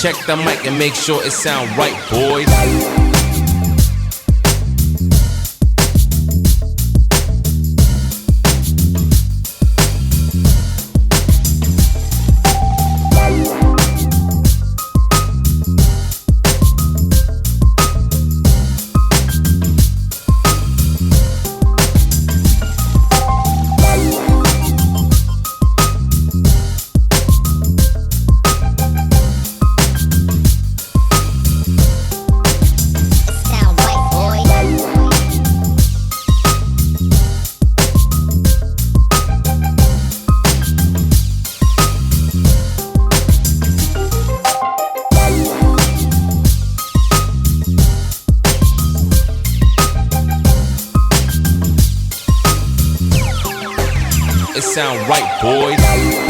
Check the mic and make sure it sound right, boys. It sound right, boys.